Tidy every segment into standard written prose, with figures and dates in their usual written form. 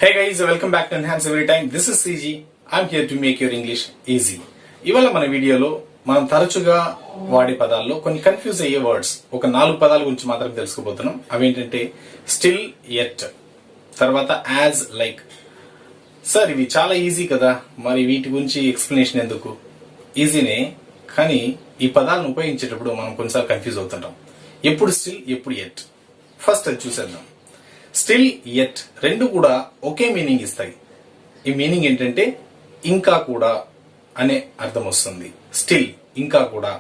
Hey guys, welcome back to Enhance Everytime. This is CG. I'm here to make your English easy. ఇవాళ మన వీడియోలో మనం తరచుగా వాడే పదాల్లో కొన్ని కన్ఫ్యూజ్ అయ్యే వర్డ్స్ ఒక 4 పదాల గురించి మాత్రం తెలుసుకోబోతున్నాం. అవేంటంటే స్టిల్, యెట్, తర్వాత యాజ్, లైక్. సార్ ఇవి చాలా ఈజీ కదా, మరి వీటి గురించి ఎక్స్ప్లెనేషన్ ఎందుకు? ఈజీనే, కానీ ఈ పదాలను ఉపయోగించేటప్పుడు మనం కొన్నిసార్లు కన్ఫ్యూజ్ అవుతుంటాం. ఎప్పుడు స్టిల్, ఎప్పుడు యెట్. ఫస్ట్ అది చూసేద్దాం. స్టిల్, యెట్ రెండు కూడా ఒకే మీనింగ్ ఇస్తాయి. ఈ మీనింగ్ ఏంటంటే ఇంకా కూడా అనే అర్థం వస్తుంది. స్టిల్ ఇంకా కూడా,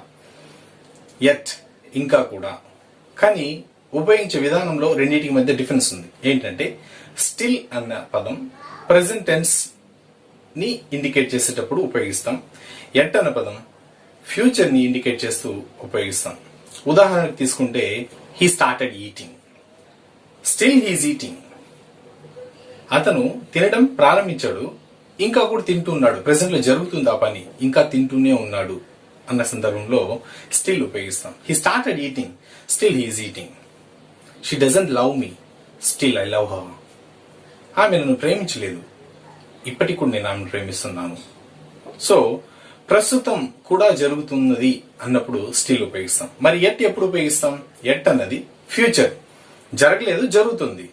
యెట్ ఇంకా కూడా. కానీ ఉపయోగించే విధానంలో రెండింటికి మధ్య డిఫరెన్స్ ఉంది. ఏంటంటే స్టిల్ అన్న పదం ప్రెజెంట్ టెన్స్ ని ఇండికేట్ చేసేటప్పుడు ఉపయోగిస్తాం. యెట్ అన్న పదం ఫ్యూచర్ ని ఇండికేట్ చేస్తూ ఉపయోగిస్తాం. ఉదాహరణకు తీసుకుంటే he started eating. Still he's eating. అతను తినడం ప్రారంభించాడు, ఇంకా కూడా తింటూ ఉన్నాడు. ప్రెసెంట్ లో జరుగుతుంది ఆ పని, ఇంకా తింటూనే ఉన్నాడు అన్న సందర్భంలో స్టిల్ ఉపయోగిస్తాం. He started eating, still he's eating. She doesn't love me, still I love her. ఆమె నన్ను ప్రేమించలేదు, ఇప్పటికి కూడా నేను ఆమెను ప్రేమిస్తున్నాను. సో ప్రస్తుతం కూడా జరుగుతున్నది అన్నప్పుడు స్టిల్ ఉపయోగిస్తాం. మరి యెట్ ఎప్పుడు ఉపయోగిస్తాం? యెట్ అన్నది ఫ్యూచర్, జరగలేదు, జరుగుతుంది.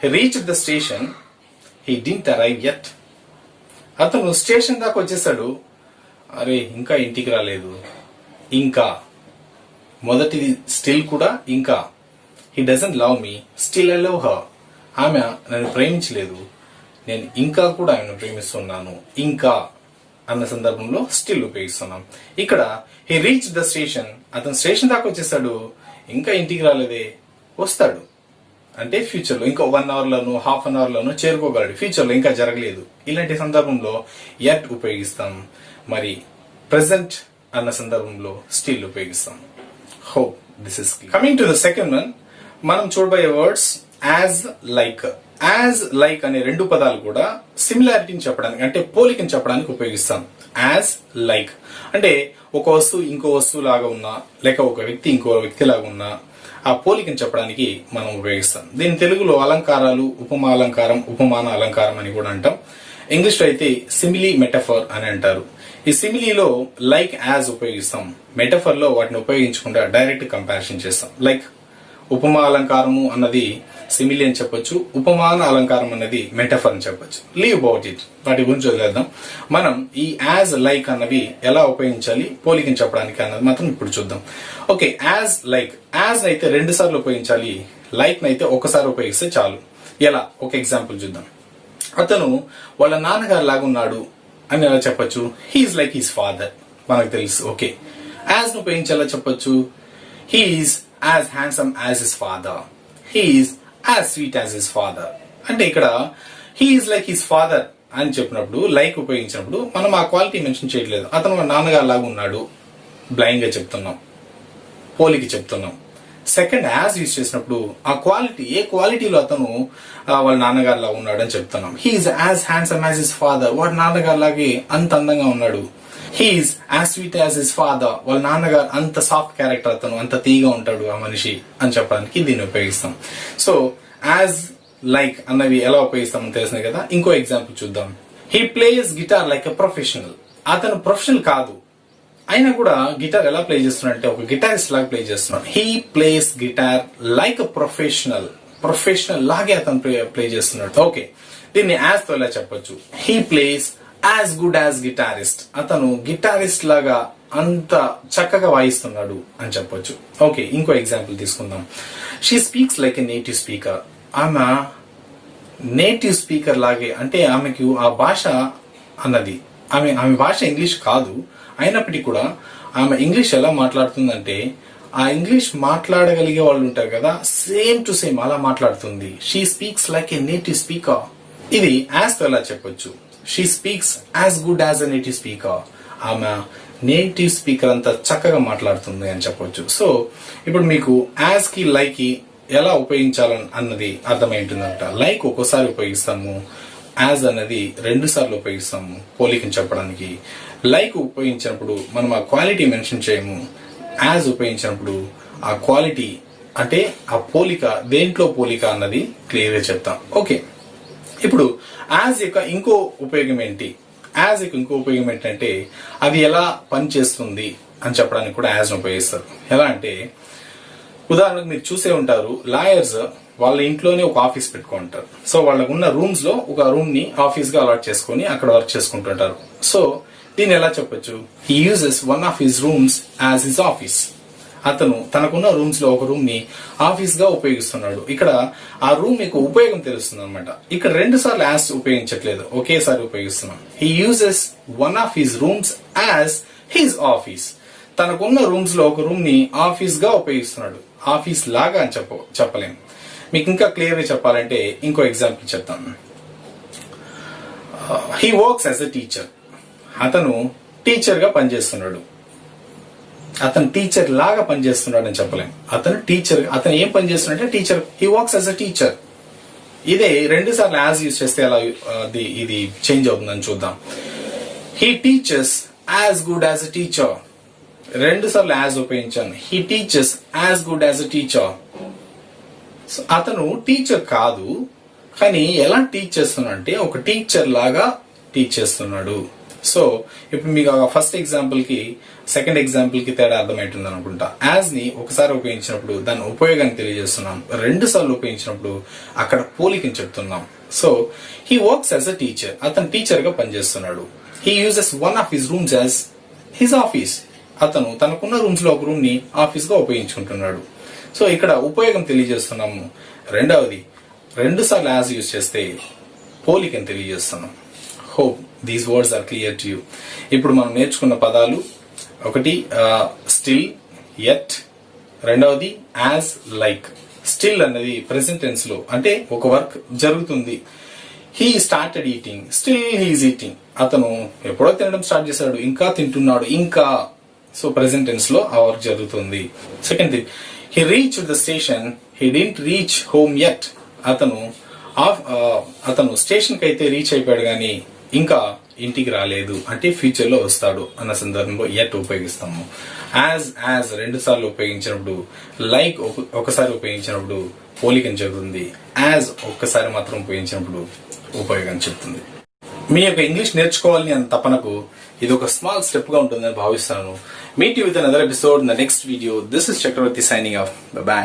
He reached the station, he didn't arrive yet. అతను స్టేషన్ దాకా వచ్చేసాడు, అరే ఇంకా ఇంటికి రాలేదు. ఇంకా మొదటిది స్టిల్ కూడా ఇంకా. He doesn't love me, still I love her. ఆమె నన్ను ప్రేమించలేదు, నేను ఇంకా కూడా ఆమెను ప్రేమిస్తున్నాను. ఇంకా అన్న సందర్భంలో స్టిల్ ఉపయోగిస్తున్నాం. ఇక్కడ he reached the station, అతను స్టేషన్ దాకా వచ్చేసాడు, ఇంకా ఇంటికి రాలేదే. వస్తాడు అంటే ఫ్యూచర్ లో ఇంకో 1 hour లోనూ హాఫ్ అన్ అవర్ లోనూ చేరుకోగలడు. ఫ్యూచర్ లో ఇంకా జరగలేదు. ఇలాంటి సందర్భంలో యెట్ ఉపయోగిస్తాం. మరి ప్రెసెంట్ అన్న సందర్భంలో స్టిల్ ఉపయోగిస్తాం. Hope this is clear. Coming to the second one, మనం చూడబోయే words as, like. As, like అనే రెండు పదాలు కూడా సిమిలారిటీని చెప్పడానికి అంటే పోలికని చెప్పడానికి ఉపయోగిస్తాం. యాజ్, లైక్ అంటే ఒక వస్తువు ఇంకో వస్తువు లాగా ఉన్నా, లేక ఒక వ్యక్తి ఇంకో వ్యక్తి లాగా ఉన్నా ఆ పోలికని చెప్పడానికి మనం ఉపయోగిస్తాం. దీని తెలుగులో అలంకారాలు, ఉపమా అలంకారం, ఉపమాన అలంకారం అని కూడా అంటాం. ఇంగ్లీష్ లో అయితే సిమిలీ, మెటఫర్ అని అంటారు. ఈ సిమిలీలో లైక్, యాజ్ ఉపయోగిస్తాం. మెటఫర్ లో వాటిని ఉపయోగించకుండా డైరెక్ట్ కంపారిజన్ చేస్తాం. లైక్ ఉపమా అలంకారము అన్నది సిమిలీ అని చెప్పొచ్చు, ఉపమాన అలంకారం అన్నది మెటఫర్ అని చెప్పొచ్చు. లీవ్ అబౌట్ ఇట్, వాటి గురించి వదిలేద్దాం. మనం ఈ యాజ్, లైక్ అన్నవి ఎలా ఉపయోగించాలి పోలికని చెప్పడానికి అన్నది మాత్రం ఇప్పుడు చూద్దాం. Okay, as, like. యాజ్ అయితే 2 సార్లు ఉపయోగించాలి, లైక్ నైతే ఒకసారి ఉపయోగిస్తే చాలు. ఎలా? ఒక ఎగ్జాంపుల్ చూద్దాం. అతను వాళ్ళ నాన్నగారు లాగా ఉన్నాడు అని ఎలా చెప్పొచ్చు? హీఈస్ లైక్ హిస్ ఫాదర్, మనకు తెలుసు. ఓకే, యాజ్ ను ఉపయోగించేలా చెప్పొచ్చు? He's as handsome as his father, he's as sweet as his father. అంటే ఇక్కడ హీఈస్ లైక్ హిస్ ఫాదర్ అని చెప్పినప్పుడు, లైక్ ఉపయోగించినప్పుడు మనం ఆ క్వాలిటీ మెన్షన్ చేయట్లేదు. అతను వాళ్ళ నాన్నగారు లాగా ఉన్నాడు, బ్లైండ్ గా చెప్తున్నాం, పోలికి చెప్తున్నాం. సెకండ్ యాజ్ యూజ్ చేసినప్పుడు ఆ క్వాలిటీ, ఏ క్వాలిటీలో అతను వాళ్ళ నాన్నగారు లాగా ఉన్నాడు అని చెప్తున్నాం. He's as handsome as his father, వాడు నాన్నగారు లాగే అంత అందంగా ఉన్నాడు. He's as sweet as his father, వాళ్ళ నాన్నగారు అంత సాఫ్ట్ క్యారెక్టర్, అతను అంత తీగా ఉంటాడు ఆ మనిషి అని చెప్పడానికి దీన్ని ఉపయోగిస్తాం. సో యాజ్, లైక్ అన్నవి ఎలా ఉపయోగిస్తామని తెలిసింది కదా. ఇంకో ఎగ్జాంపుల్ చూద్దాం. He plays guitar like a professional. అతను ప్రొఫెషనల్ కాదు, అయినా కూడా గిటార్ ఎలా ప్లే చేస్తున్నాడు అంటే ఒక గిటారిస్ట్ లాగా ప్లే చేస్తున్నాడు. He plays guitar like a professional, professional లాగే అతను ప్లే చేస్తున్నాడు. ఓకే, దీన్ని యాజ్ తో ఎలా చెప్పొచ్చు? He plays as good as guitarist. అతను గిటారిస్ట్ లాగా అంత చక్కగా వాయిస్తున్నాడు అని చెప్పొచ్చు. ఓకే, ఇంకో ఎగ్జాంపుల్ తీసుకుందాం. She speaks like a native speaker. ఆమె నేటివ్ స్పీకర్ లాగే, అంటే ఆమెకు ఆ భాష అన్నది ఆమె భాష ఇంగ్లీష్ కాదు, అయినప్పటికీ కూడా ఆమె ఇంగ్లీష్ ఎలా మాట్లాడుతుందంటే ఆ ఇంగ్లీష్ మాట్లాడగలిగే వాళ్ళు ఉంటారు కదా, సేమ్ టు సేమ్ అలా మాట్లాడుతుంది. She speaks like a native speaker. ఇది యాజ్ తో ఎలా చెప్పొచ్చు? She speaks as good as a native speaker. ఆమె నేటివ్ స్పీకర్ అంతా చక్కగా మాట్లాడుతుంది అని చెప్పొచ్చు. సో ఇప్పుడు మీకు యాజ్ కి, లైక్ కి ఎలా ఉపయోగించాలని అన్నది అర్థమైంటుందంట. లైక్ ఒక్కోసారి ఉపయోగిస్తాము, యాజ్ అన్నది 2 సార్లు ఉపయోగిస్తాము పోలికని చెప్పడానికి. లైక్ ఉపయోగించినప్పుడు మనం ఆ క్వాలిటీ మెన్షన్ చేయము, యాజ్ ఉపయోగించినప్పుడు ఆ క్వాలిటీ అంటే ఆ పోలిక దేంట్లో పోలిక అన్నది క్లియర్ గా చెప్తాం. ఓకే, ఇప్పుడు యాజ్ యొక్క ఇంకో ఉపయోగం ఏంటి? యాజ్ యొక్క ఇంకో ఉపయోగం ఏంటంటే అది ఎలా పనిచేస్తుంది అని చెప్పడానికి కూడా యాజ్ ఉపయోగిస్తారు. ఎలా అంటే ఉదాహరణకు మీరు చూసే ఉంటారు, లాయర్స్ వాళ్ళ ఇంట్లోనే ఒక ఆఫీస్ పెట్టుకుంటారు. సో వాళ్ళకు ఉన్న రూమ్స్ లో ఒక రూమ్ ని ఆఫీస్ గా అలాట్ చేసుకుని అక్కడ వర్క్ చేసుకుంటుంటారు. సో దీన్ని ఎలా చెప్పొచ్చు? He uses one of his rooms as his office. అతను తనకున్న రూమ్స్ లో ఒక రూమ్ ని ఆఫీస్ గా ఉపయోగిస్తున్నాడు. ఇక్కడ ఆ రూమ్ యొక్క ఉపయోగం తెలుస్తుంది అనమాట. ఇక్కడ 2 సార్లు యాజ్ ఉపయోగించట్లేదు, ఒకేసారి ఉపయోగిస్తున్నాం. He uses one of his rooms as his office. తనకున్న రూమ్స్ లో ఒక రూమ్ ని ఆఫీస్ గా ఉపయోగిస్తున్నాడు. ఆఫీస్ లాగా అని చెప్పలేం. మీకు ఇంకా క్లియర్ గా చెప్పాలంటే ఇంకో ఎగ్జాంపుల్ చెప్తాను. He works as a teacher. అతను టీచర్ గా పనిచేస్తున్నాడు. అతను టీచర్ లాగా పనిచేస్తున్నాడు అని చెప్పలేం. అతను ఏం పని చేస్తున్నాడంటే teacher. He works as a teacher. ఇదే 2 సార్లు యాజ్ యూజ్ చేస్తే ఎలా ఇది చేంజ్ అవుతుందని చూద్దాం. He teachers as good as a teacher. 2 సార్లు యాజ్ ఉపయోగించాను. He teachers as good as a teacher. అతను టీచర్ కాదు, కానీ ఎలా టీచ్ చేస్తున్నాడు అంటే ఒక టీచర్ లాగా టీచ్ చేస్తున్నాడు. సో ఇప్పుడు మీకు ఫస్ట్ ఎగ్జాంపుల్ కి సెకండ్ ఎగ్జాంపుల్ కి తేడా అర్థమవుతుంది అనుకుంటా. యాజ్ ని ఒకసారి ఉపయోగించినప్పుడు దాని ఉపయోగాన్ని తెలియజేస్తున్నాం. 2 సార్లు ఉపయోగించినప్పుడు అక్కడ పోలికని చెప్తున్నాం. So he works as a teacher. అతను టీచర్ గా పనిచేస్తున్నాడు. He uses one of his rooms as his office. అతను తనకున్న రూమ్స్ లో ఒక రూమ్ ని ఆఫీస్ గా ఉపయోగించుకుంటున్నాడు. సో ఇక్కడ ఉపయోగం తెలియజేస్తున్నాము. రెండవది 2 సార్లు యాజ్ యూజ్ చేస్తే పోలికని తెలియజేస్తున్నాం. Hope these words are clear to you. ఇప్పుడు మనం నేర్చుకున్న పదాలు, ఒకటి స్టిల్, యట్, రెండవది యాజ్, లైక్. స్టిల్ అనేది ప్రెసెంట్ టెన్స్ లో అంటే ఒక వర్క్ జరుగుతుంది. He started eating, still he's eating. అతను ఎప్పుడో తినడం స్టార్ట్ చేశాడు, ఇంకా తింటున్నాడు, ఇంకా. సో ప్రెసెంట్ టెన్స్ లో ఆ వర్క్ జరుగుతుంది. Second thing, he reached the station, he didn't reach home yet. అతను స్టేషన్ కి అయితే రీచ్ అయిపోయాడు కానీ ఇంకా ఇంటికి రాలేదు, అంటే ఫ్యూచర్ లో వస్తాడు అన్న సందర్భంలో యట్ ఉపయోగిస్తాము. యాజ్ 2 సార్లు ఉపయోగించినప్పుడు, లైక్ ఒకసారి ఉపయోగించినప్పుడు పోలికని చెబుతుంది. యాజ్ ఒక్కసారి మాత్రం ఉపయోగించినప్పుడు ఉపయోగం చెప్తుంది. మీ యొక్క ఇంగ్లీష్ నేర్చుకోవాలని అన్న తపనకు ఇది ఒక స్మాల్ స్టెప్ గా ఉంటుందని భావిస్తాను. Meet you with another episode in the next video. This is Chakravarthi signing off. By.